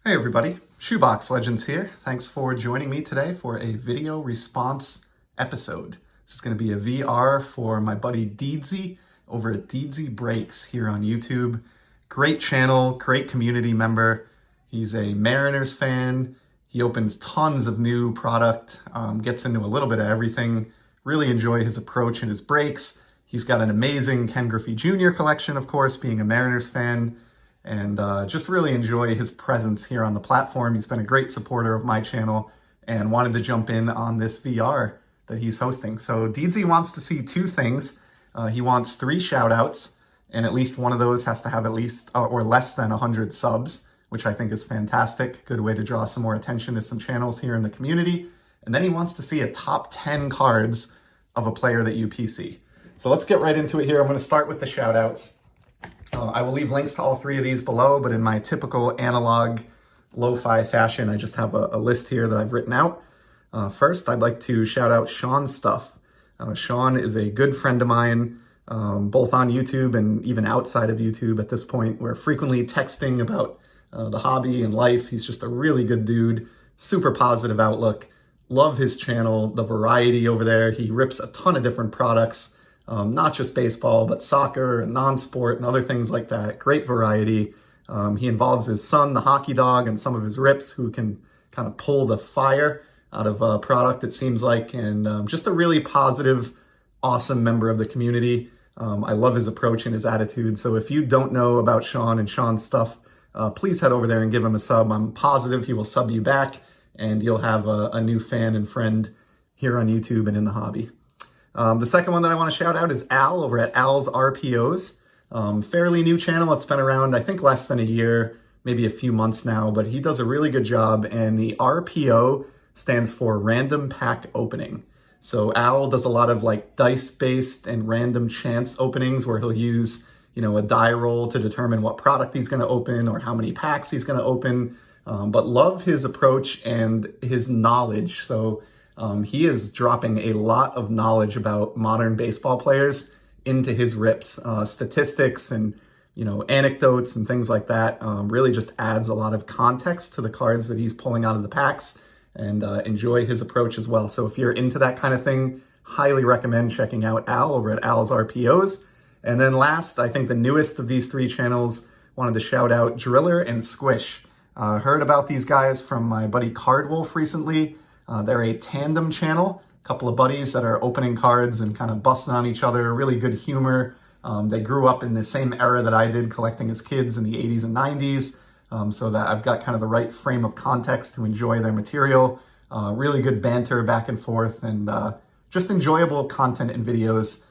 Hey everybody, Shoebox Legends here. Thanks for joining me today for a video response episode. This is going to be a VR for my buddy Deedsy over at Deedsy Breaks here on YouTube. Great channel, great community member. He's a Mariners fan. He opens tons of new product, gets into a little bit of everything. Really enjoy his approach and his breaks. He's got an amazing Ken Griffey Jr. collection, of course, being a Mariners fan. And just really enjoy his presence here on the platform. He's been a great supporter of my channel and wanted to jump in on this VR that he's hosting. So Deedsy wants to see two things. He wants 3 shout outs, and at least one of those has to have at least or less than 100 subs, which I think is fantastic. Good way to draw some more attention to some channels here in the community. And then he wants to see a top 10 cards of a player that you PC. So let's get right into it here. I'm going to start with the shout outs. I will leave links to all 3 of these below, but in my typical analog lo-fi fashion, I just have a list here that I've written out. First, I'd like to shout out Shawn's stuff. Shawn is a good friend of mine, both on YouTube and even outside of YouTube at this point. We're frequently texting about the hobby and life. He's just a really good dude, super positive outlook. Love his channel, the variety over there. He rips a ton of different products. Not just baseball, but soccer and non-sport and other things like that. Great variety. He involves his son, the hockey dog, and some of his rips who can kind of pull the fire out of a product, it seems like. And just a really positive, awesome member of the community. I love his approach and his attitude. So if you don't know about Shawn and Shawn's stuff, please head over there and give him a sub. I'm positive he will sub you back and you'll have a new fan and friend here on YouTube and in the hobby. The second one that I want to shout out is Al over at ALs RPOs. Fairly new channel. It's been around, I think, less than a year, maybe a few months now, but he does a really good job. And the RPO stands for random pack opening. So Al does a lot of like dice-based and random chance openings where he'll use, a die roll to determine what product he's going to open or how many packs he's going to open. But love his approach and his knowledge. So he is dropping a lot of knowledge about modern baseball players into his rips, statistics and, anecdotes and things like that. Really just adds a lot of context to the cards that he's pulling out of the packs, and enjoy his approach as well. So if you're into that kind of thing, highly recommend checking out Al over at ALs RPOs. And then last, I think the newest of these 3 channels, wanted to shout out Driller&Squish. Heard about these guys from my buddy Cardwolf recently. They're a tandem channel, a couple of buddies that are opening cards and kind of busting on each other, really good humor. They grew up in the same era that I did, collecting as kids in the 80s and 90s, so that I've got kind of the right frame of context to enjoy their material. Really good banter back and forth, and just enjoyable content and videos.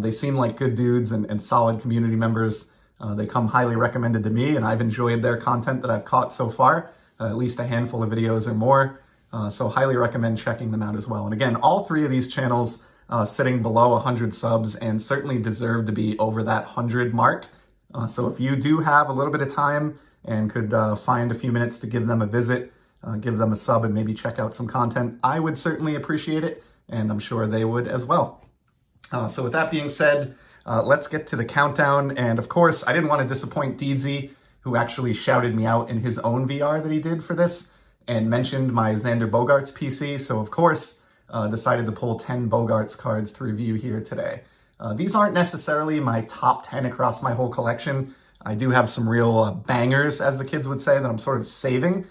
They seem like good dudes and solid community members. They come highly recommended to me, and I've enjoyed their content that I've caught so far, at least a handful of videos or more. So highly recommend checking them out as well. And again, all 3 of these channels sitting below 100 subs and certainly deserve to be over that 100 mark. So if you do have a little bit of time and could find a few minutes to give them a visit, give them a sub and maybe check out some content, I would certainly appreciate it. And I'm sure they would as well. So with that being said, let's get to the countdown. And of course, I didn't want to disappoint Deedsy, who actually shouted me out in his own VR that he did for this, and mentioned my Xander Bogaerts PC. So of course, decided to pull 10 Bogaerts cards to review here today. These aren't necessarily my top 10 across my whole collection. I do have some real bangers, as the kids would say, that I'm sort of saving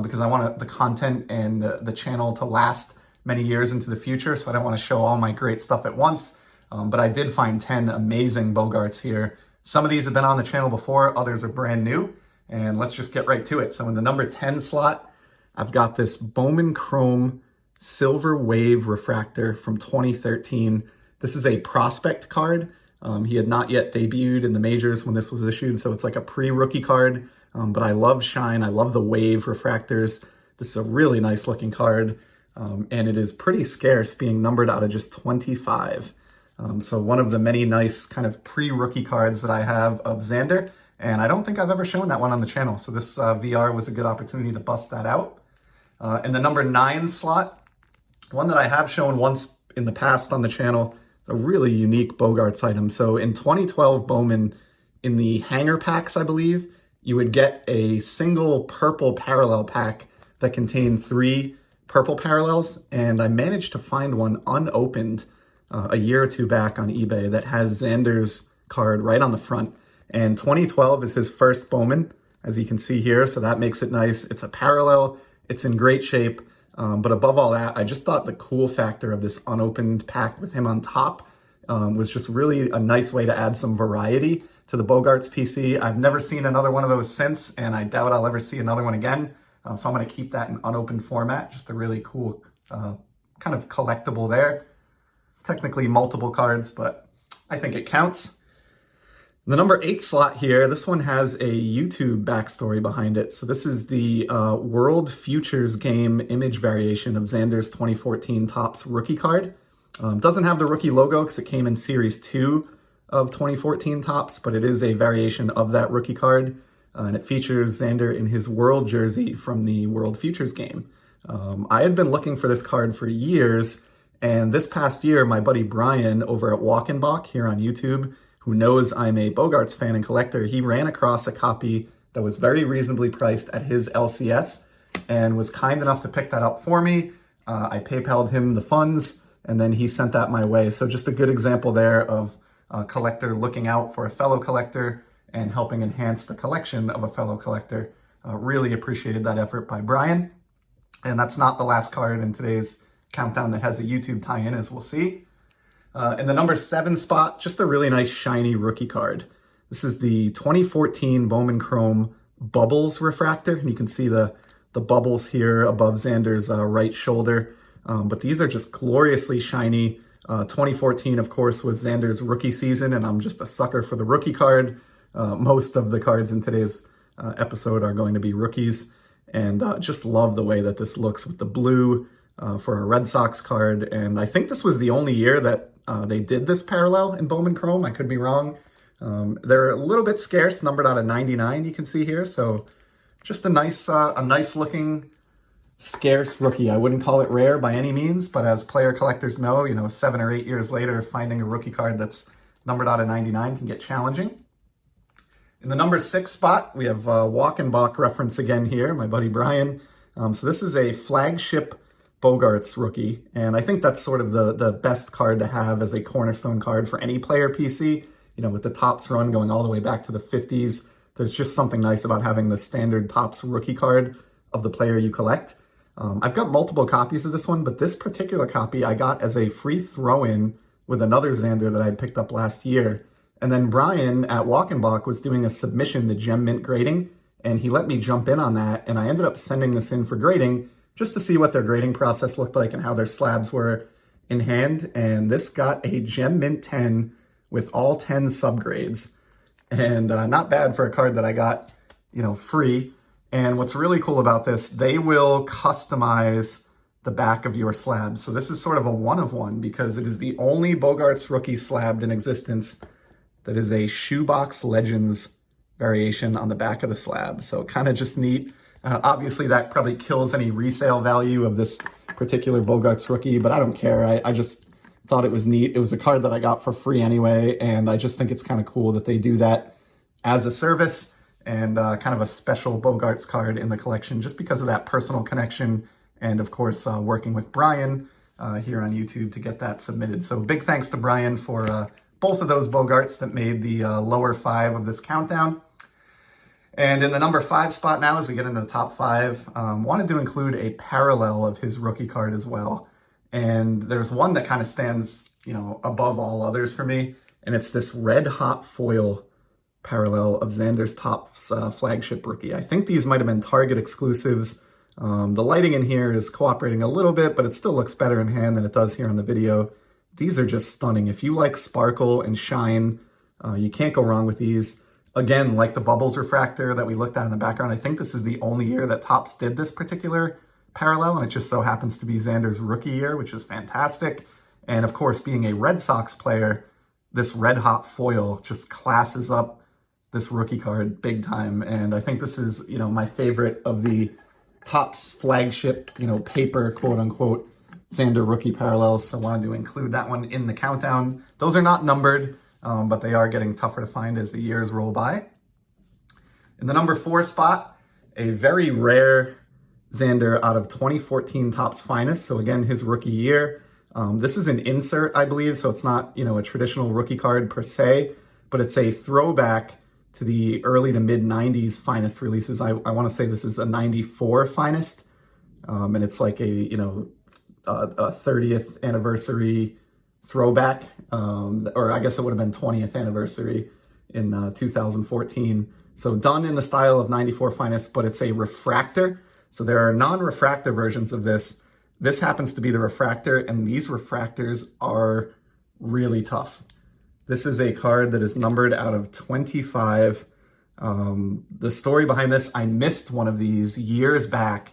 because I want the content and the channel to last many years into the future. So I don't want to show all my great stuff at once. But I did find 10 amazing Bogaerts here. Some of these have been on the channel before, others are brand new. And let's just get right to it. So in the number 10 slot, I've got this Bowman Chrome Silver Wave Refractor from 2013. This is a prospect card. He had not yet debuted in the majors when this was issued, so it's like a pre-rookie card. But I love shine. I love the Wave Refractors. This is a really nice looking card, and it is pretty scarce, being numbered out of just 25. So one of the many nice kind of pre-rookie cards that I have of Xander, and I don't think I've ever shown that one on the channel. So this VR was a good opportunity to bust that out. In the number 9 slot, one that I have shown once in the past on the channel, a really unique Bogaerts item. So in 2012 Bowman, in the hanger packs, I believe, you would get a single purple parallel pack that contained 3 purple parallels, and I managed to find one unopened a year or two back on eBay that has Xander's card right on the front. And 2012 is his first Bowman, as you can see here, so that makes it nice. It's a parallel, it's in great shape, but above all that, I just thought the cool factor of this unopened pack with him on top was just really a nice way to add some variety to the Bogaerts PC. I've never seen another one of those since, and I doubt I'll ever see another one again. So I'm going to keep that in unopened format. Just a really cool kind of collectible there. Technically multiple cards, but I think it counts. The number 8 slot here, this one has a YouTube backstory behind it. So this is the World Futures game image variation of Xander's 2014 Topps rookie card. Doesn't have the rookie logo because it came in Series 2 of 2014 Topps, but it is a variation of that rookie card. And it features Xander in his World jersey from the World Futures game. I had been looking for this card for years, and this past year, my buddy Brian over at Walk and Balk here on YouTube, who knows I'm a Bogaerts fan and collector, he ran across a copy that was very reasonably priced at his LCS and was kind enough to pick that up for me. I PayPal'd him the funds, and then he sent that my way. So just a good example there of a collector looking out for a fellow collector and helping enhance the collection of a fellow collector. Really appreciated that effort by Brian. And that's not the last card in today's countdown that has a YouTube tie-in, as we'll see. In the number 7 spot, just a really nice shiny rookie card. This is the 2014 Bowman Chrome Bubbles Refractor, and you can see the bubbles here above Xander's right shoulder. But these are just gloriously shiny. 2014, of course, was Xander's rookie season, and I'm just a sucker for the rookie card. Most of the cards in today's episode are going to be rookies, and just love the way that this looks with the blue for a Red Sox card. And I think this was the only year that they did this parallel in Bowman Chrome. I could be wrong. They're a little bit scarce, numbered out of 99, you can see here. So just a nice looking scarce rookie. I wouldn't call it rare by any means, but as player collectors know, you know, 7 or 8 years later, finding a rookie card that's numbered out of 99 can get challenging. In the number 6 spot, we have Walk and Balk reference again here, my buddy Brian. So this is a flagship Bogaerts rookie, and I think that's sort of the best card to have as a cornerstone card for any player PC. You know, with the Topps run going all the way back to the 50s, there's just something nice about having the standard Topps rookie card of the player you collect. I've got multiple copies of this one, but this particular copy I got as a free throw-in with another Xander that I'd picked up last year. And then Brian at Walk and Balk was doing a submission to Gem Mint grading, and he let me jump in on that, and I ended up sending this in for grading just to see what their grading process looked like and how their slabs were in hand. And this got a Gem Mint 10 with all 10 subgrades, and not bad for a card that I got, you know, free. And what's really cool about this, they will customize the back of your slab. So this is sort of a one-of-one because it is the only Bogaerts rookie slab in existence that is a Shoebox Legends variation on the back of the slab. So kind of just neat. Obviously, that probably kills any resale value of this particular Bogaerts rookie, but I don't care. I just thought it was neat. It was a card that I got for free anyway, and I just think it's kind of cool that they do that as a service and kind of a special Bogaerts card in the collection just because of that personal connection and, of course, working with Brian here on YouTube to get that submitted. So big thanks to Brian for both of those Bogaerts that made the lower 5 of this countdown. And in the number 5 spot now, as we get into the top 5, wanted to include a parallel of his rookie card as well. And there's one that kind of stands, you know, above all others for me, and it's this red hot foil parallel of Xander's Topps flagship rookie. I think these might have been Target exclusives. The lighting in here is cooperating a little bit, but it still looks better in hand than it does here on the video. These are just stunning. If you like sparkle and shine, you can't go wrong with these. Again, like the Bubbles Refractor that we looked at in the background, I think this is the only year that Topps did this particular parallel, and it just so happens to be Xander's rookie year, which is fantastic. And of course, being a Red Sox player, this red hot foil just classes up this rookie card big time. And I think this is, you know, my favorite of the Topps flagship, you know, paper, quote unquote, Xander rookie parallels. So I wanted to include that one in the countdown. Those are not numbered, but they are getting tougher to find as the years roll by. In the number 4 spot, a very rare Xander out of 2014 Topps Finest. So again, his rookie year. This is an insert, I believe, so it's not, a traditional rookie card per se, but it's a throwback to the early to mid 90s Finest releases. I want to say this is a 94 Finest, and it's like a 30th anniversary throwback, or I guess it would have been 20th anniversary in 2014. So done in the style of 94 Finest, but it's a refractor. So there are non-refractor versions of this. This happens to be the refractor, and these refractors are really tough. This is a card that is numbered out of 25. The story behind this, I missed one of these years back,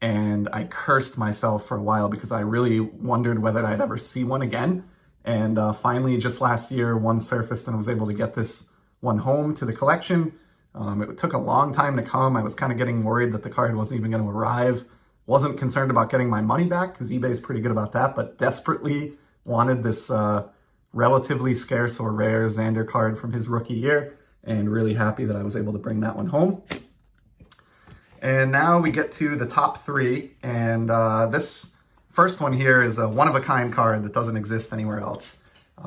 and I cursed myself for a while because I really wondered whether I'd ever see one again. And finally, just last year, one surfaced and I was able to get this one home to the collection. It took a long time to come. I was kind of getting worried that the card wasn't even going to arrive. Wasn't concerned about getting my money back because eBay's pretty good about that, but desperately wanted this relatively scarce or rare Xander card from his rookie year, and really happy that I was able to bring that one home. And now we get to the top 3, and this first one here is a one-of-a-kind card that doesn't exist anywhere else.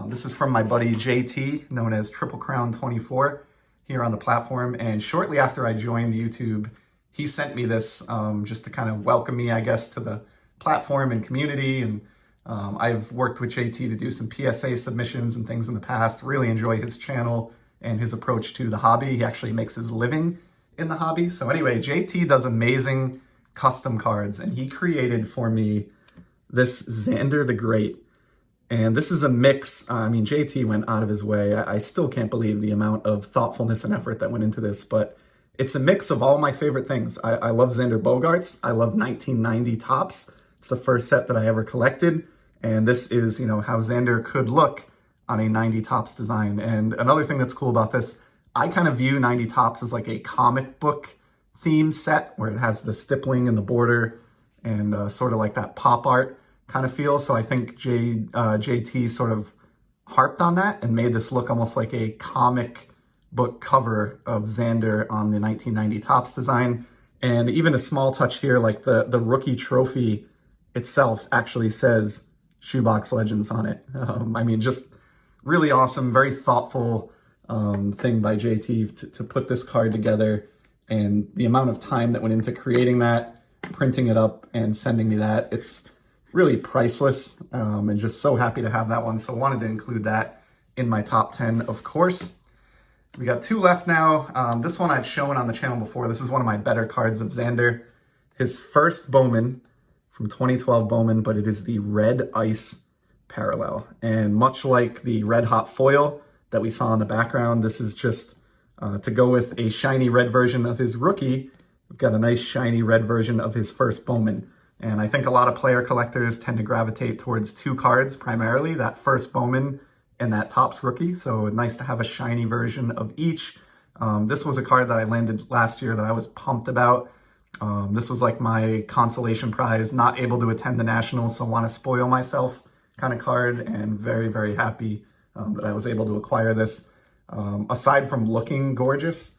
This is from my buddy JT, known as Triple Crown 24, here on the platform, and shortly after I joined YouTube, he sent me this just to kind of welcome me, I guess, to the platform and community. And I've worked with JT to do some PSA submissions and things in the past. Really enjoy his channel and his approach to the hobby. He actually makes his living in the hobby. So anyway, JT does amazing custom cards, and he created for me this Xander the Great. And this is a mix. JT went out of his way. I still can't believe the amount of thoughtfulness and effort that went into this, but it's a mix of all my favorite things. I love Xander Bogaerts. I love 1990 Topps. It's the first set that I ever collected. And this is, how Xander could look on a 90 Topps design. And another thing that's cool about this, I kind of view 90 Topps as like a comic book themed set where it has the stippling in the border and sort of like that pop art kind of feel. So I think JT sort of harped on that and made this look almost like a comic book cover of Xander on the 1990 Topps design. And even a small touch here, like the rookie trophy itself actually says Shoebox Legends on it. Just really awesome, very thoughtful thing by JT to put this card together, and the amount of time that went into creating that, printing it up and sending me that, it's really priceless, and just so happy to have that one. So wanted to include that in my top 10, of course. We got 2 left now. This one I've shown on the channel before. This is one of my better cards of Xander. His first Bowman from 2012 Bowman, but it is the Red Ice Parallel. And much like the Red Hot Foil that we saw in the background, this is just to go with a shiny red version of his rookie. We've got a nice shiny red version of his first Bowman. And I think a lot of player collectors tend to gravitate towards 2 cards primarily, that first Bowman and that Topps rookie. So nice to have a shiny version of each. This was a card that I landed last year that I was pumped about. This was like my consolation prize, not able to attend the Nationals, so want to spoil myself kind of card, and very, very happy that I was able to acquire this. Aside from looking gorgeous,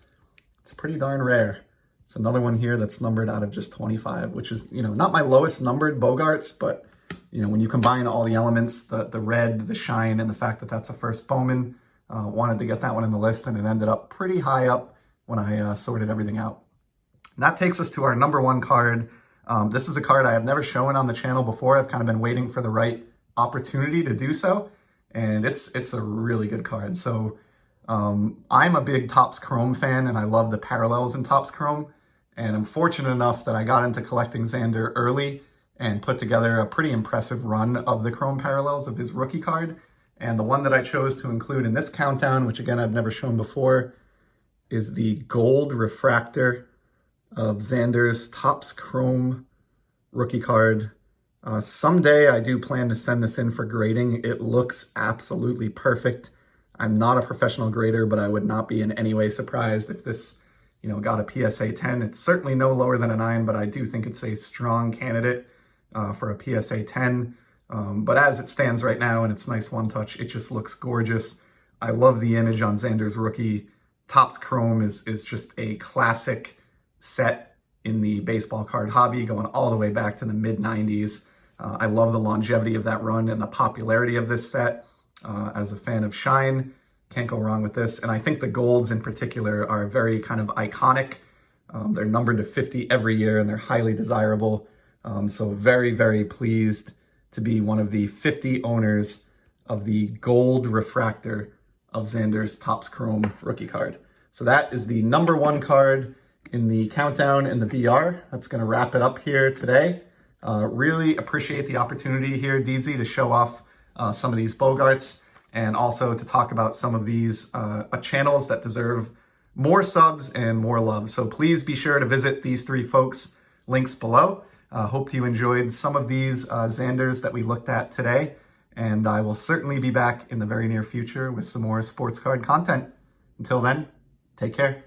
it's pretty darn rare. It's another one here that's numbered out of just 25, which is, not my lowest numbered Bogaerts, but when you combine all the elements, the red, the shine, and the fact that that's a first Bowman, wanted to get that one in the list, and it ended up pretty high up when I sorted everything out. And that takes us to our number 1 card. This is a card I have never shown on the channel before. I've kind of been waiting for the right opportunity to do so, and it's a really good card. So I'm a big Topps Chrome fan, and I love the parallels in Topps Chrome, and I'm fortunate enough that I got into collecting Xander early and put together a pretty impressive run of the Chrome parallels of his rookie card. And the one that I chose to include in this countdown, which again I've never shown before, is the gold refractor of Xander's Topps Chrome rookie card. Someday I do plan to send this in for grading. It looks absolutely perfect. I'm not a professional grader, but I would not be in any way surprised if this, got a PSA 10. It's certainly no lower than a 9, but I do think it's a strong candidate for a PSA 10. But as it stands right now, and it's nice one touch, it just looks gorgeous. I love the image on Xander's rookie Topps Chrome is just a classic set in the baseball card hobby, going all the way back to the mid-90s. I love the longevity of that run and the popularity of this set. As a fan of Shine, can't go wrong with this. And I think the golds in particular are very kind of iconic. They're numbered to 50 every year, and they're highly desirable. So very, very pleased to be one of the 50 owners of the gold refractor of Xander's Topps Chrome rookie card. So that is the number one card in the countdown in the VR. That's going to wrap it up here today. Really appreciate the opportunity here, Deedsy, to show off some of these Bogaerts, and also to talk about some of these channels that deserve more subs and more love. So please be sure to visit these three folks, links below. Hope you enjoyed some of these Xanders that we looked at today, and I will certainly be back in the very near future with some more sports card content. Until then, take care.